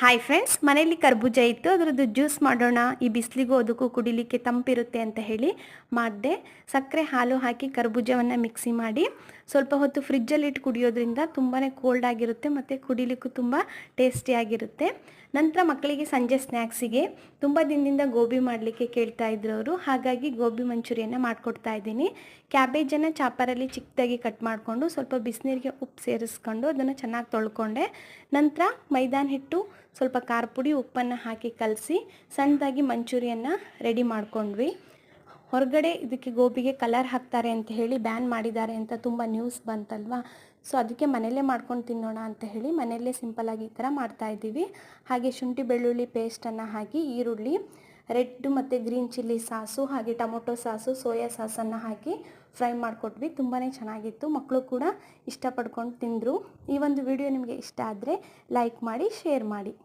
Hi friends, ಮನೆಯಲ್ಲಿ ಕರ್ಬೂಜ ಇತ್ತು. ಅದರದ್ದು ಜ್ಯೂಸ್ ಮಾಡೋಣ, ಈ ಬಿಸಿಲಿಗೂ ಅದಕ್ಕೂ ಕುಡಿಲಿಕ್ಕೆ ತಂಪಿರುತ್ತೆ ಅಂತ ಹೇಳಿ ಮಾಡಿದೆ. ಸಕ್ಕರೆ ಹಾಲು ಹಾಕಿ ಕರ್ಬೂಜವನ್ನು ಮಿಕ್ಸಿ ಮಾಡಿ ಸ್ವಲ್ಪ ಹೊತ್ತು ಫ್ರಿಜ್ಜಲ್ಲಿ ಇಟ್ಟು ಕುಡಿಯೋದ್ರಿಂದ ತುಂಬಾ ಕೋಲ್ಡ್ ಆಗಿರುತ್ತೆ ಮತ್ತು ಕುಡಿಲಿಕ್ಕೂ ತುಂಬ ಟೇಸ್ಟಿಯಾಗಿರುತ್ತೆ. ನಂತರ ಮಕ್ಕಳಿಗೆ ಸಂಜೆ ಸ್ನ್ಯಾಕ್ಸಿಗೆ ತುಂಬ ದಿನದಿಂದ ಗೋಬಿ ಮಾಡಲಿಕ್ಕೆ ಕೇಳ್ತಾ ಇದ್ರು ಅವರು. ಹಾಗಾಗಿ ಗೋಬಿ ಮಂಚೂರಿಯನ್ನು ಮಾಡಿಕೊಡ್ತಾ ಇದ್ದೀನಿ. ಕ್ಯಾಬೇಜನ್ನು ಚಾಪರಲ್ಲಿ ಚಿಕ್ಕದಾಗಿ ಕಟ್ ಮಾಡಿಕೊಂಡು ಸ್ವಲ್ಪ ಬಿಸಿನೀರಿಗೆ ಉಪ್ಪು ಸೇರಿಸ್ಕೊಂಡು ಅದನ್ನು ಚೆನ್ನಾಗಿ ತೊಳ್ಕೊಂಡೆ. ನಂತರ ಮೈದಾನ ಹಿಟ್ಟು, ಸ್ವಲ್ಪ ಖಾರ ಪುಡಿ, ಉಪ್ಪನ್ನು ಹಾಕಿ ಕಲಸಿ ಸಣ್ಣದಾಗಿ ಮಂಚೂರಿಯನ್ನು ರೆಡಿ ಮಾಡ್ಕೊಂಡ್ವಿ. ಹೊರಗಡೆ ಇದಕ್ಕೆ ಗೋಬಿಗೆ ಕಲರ್ ಹಾಕ್ತಾರೆ ಅಂತ ಹೇಳಿ ಬ್ಯಾನ್ ಮಾಡಿದ್ದಾರೆ ಅಂತ ತುಂಬ ನ್ಯೂಸ್ ಬಂತಲ್ವಾ. ಸೊ ಅದಕ್ಕೆ ಮನೆಯಲ್ಲೇ ಮಾಡ್ಕೊಂಡು ತಿನ್ನೋಣ ಅಂತ ಹೇಳಿ ಮನೆಯಲ್ಲೇ ಸಿಂಪಲ್ಲಾಗಿ ಈ ಥರ ಮಾಡ್ತಾಯಿದ್ದೀವಿ. ಹಾಗೆ ಶುಂಠಿ ಬೆಳ್ಳುಳ್ಳಿ ಪೇಸ್ಟನ್ನು ಹಾಕಿ, ಈರುಳ್ಳಿ, ರೆಡ್ ಮತ್ತು ಗ್ರೀನ್ ಚಿಲ್ಲಿ ಸಾಸು, ಹಾಗೆ ಟೊಮೊಟೊ ಸಾಸು, ಸೋಯಾ ಸಾಸನ್ನು ಹಾಕಿ ಫ್ರೈ ಮಾಡಿಕೊಟ್ವಿ. ತುಂಬಾ ಚೆನ್ನಾಗಿತ್ತು. ಮಕ್ಕಳು ಕೂಡ ಇಷ್ಟಪಡ್ಕೊಂಡು ತಿಂದರು. ಈ ಒಂದು ವಿಡಿಯೋ ನಿಮಗೆ ಇಷ್ಟ ಆದರೆ ಲೈಕ್ ಮಾಡಿ, ಶೇರ್ ಮಾಡಿ.